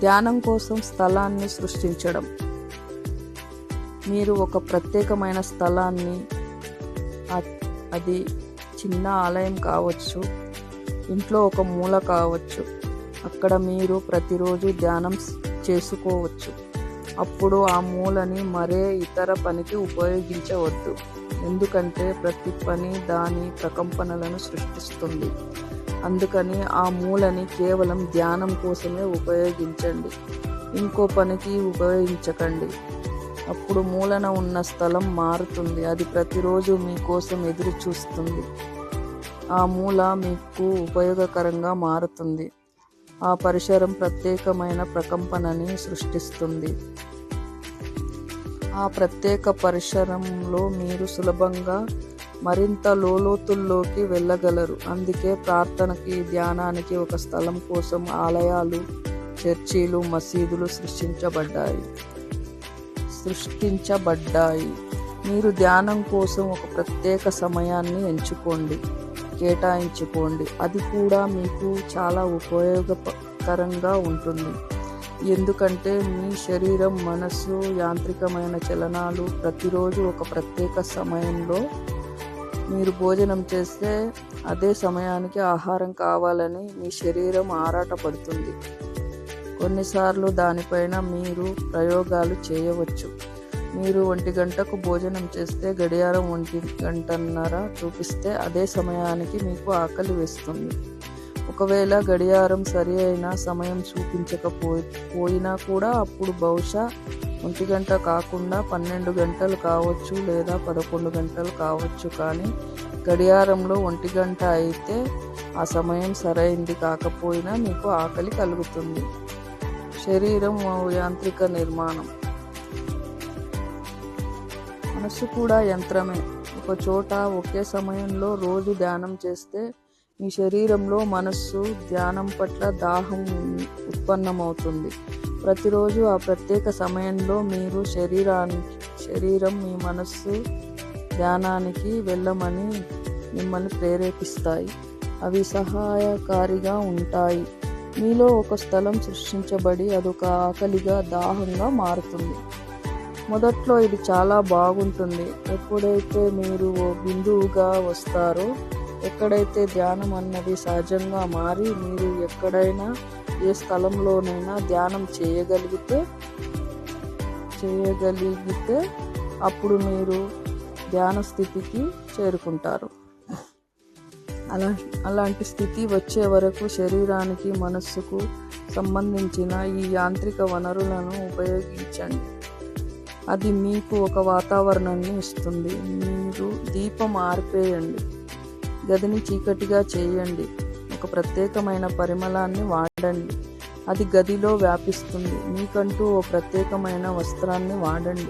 ధ్యానం కోసం స్థలాన్ని సృష్టించడం. మీరు ఒక ప్రత్యేకమైన స్థలాన్ని, అది చిన్న ఆలయం కావచ్చు, ఇంట్లో ఒక మూల కావచ్చు, అక్కడ మీరు ప్రతిరోజు ధ్యానం చేసుకోవచ్చు. అప్పుడు ఆ మూలని మరే ఇతర పనికి ఉపయోగించవద్దు, ఎందుకంటే ప్రతి పని దాని ప్రకంపనలను సృష్టిస్తుంది. అందుకని ఆ మూలని కేవలం ధ్యానం కోసమే ఉపయోగించండి, ఇంకో పనికి ఉపయోగించకండి. అప్పుడు మూలన ఉన్న స్థలం మారుతుంది, అది ప్రతిరోజు మీకోసం ఎదురు చూస్తుంది. ఆ మూల మీకు ఉపయోగకరంగా మారుతుంది. ఆ పరిసరం ప్రత్యేకమైన ప్రకంపనని సృష్టిస్తుంది. ఆ ప్రత్యేక పరిసరంలో మీరు సులభంగా మరింత లోతుల్లోకి వెళ్ళగలరు. అందుకే ప్రార్థనకి, ధ్యానానికి ఒక స్థలం కోసం ఆలయాలు, చర్చిలు, మసీదులు సృష్టించబడ్డాయి. మీరు ధ్యానం కోసం ఒక ప్రత్యేక సమయాన్ని కేటాయించుకోండి. అది కూడా మీకు చాలా ఉపయోగకరంగా ఉంటుంది. ఎందుకంటే మీ శరీరం, మనస్సు, యాంత్రికమైన చలనాలు ప్రతిరోజు ఒక ప్రత్యేక సమయంలో, మీరు భోజనం చేస్తే అదే సమయానికి ఆహారం కావాలని మీ శరీరం ఆరాటపడుతుంది. కొన్నిసార్లు దానిపైన మీరు ప్రయోగాలు చేయవచ్చు. మీరు 1 గంటకు భోజనం చేస్తే గడియారం 1 గంటన్నర చూపిస్తే అదే సమయానికి మీకు ఆకలి వేస్తుంది. ఒకవేళ గడియారం సరి అయిన సమయం చూపించకపోయినా కూడా అప్పుడు బహుశా 1 గంట కాకుండా 12 గంటలు కావచ్చు, లేదా 11 గంటలు కావచ్చు. కానీ గడియారంలో 1 గంట అయితే ఆ సమయం సరైంది కాకపోయినా మీకు ఆకలి కలుగుతుంది. శరీరం యాంత్రిక నిర్మాణం, మనస్సు కూడా యంత్రమే. ఒక చోట ఒకే సమయంలో రోజు ధ్యానం చేస్తే మీ శరీరంలో, మనస్సు ధ్యానం పట్ల దాహం ఉత్పన్నమవుతుంది. ప్రతిరోజు ఆ ప్రత్యేక సమయంలో మీరు శరీరం, మీ మనస్సు ధ్యానానికి వెళ్ళమని మిమ్మల్ని ప్రేరేపిస్తాయి. అవి సహాయకారిగా ఉంటాయి. మీలో ఒక స్థలం సృష్టించబడి అదొక ఆకలిగా, దాహంగా మారుతుంది. మొదట్లో ఇది చాలా బాగుంటుంది. ఎప్పుడైతే మీరు ఓ బిందువుగా వస్తారో, ఎక్కడైతే ధ్యానం అన్నది సహజంగా మారి మీరు ఎక్కడైనా, ఏ స్థలంలోనైనా ధ్యానం చేయగలిగితే అప్పుడు మీరు ధ్యాన స్థితికి చేరుకుంటారు. అలాంటి స్థితి వచ్చే వరకు శరీరానికి, మనస్సుకు సంబంధించిన ఈ యాంత్రిక వనరులను ఉపయోగించండి. అది మీకు ఒక వాతావరణాన్ని ఇస్తుంది. మీరు దీపం ఆర్పేయండి, గదిని చీకటిగా చేయండి, ఒక ప్రత్యేకమైన పరిమళాన్ని వాడండి, అది గదిలో వ్యాపిస్తుంది. మీకంటూ ఓ ప్రత్యేకమైన వస్త్రాన్ని వాడండి.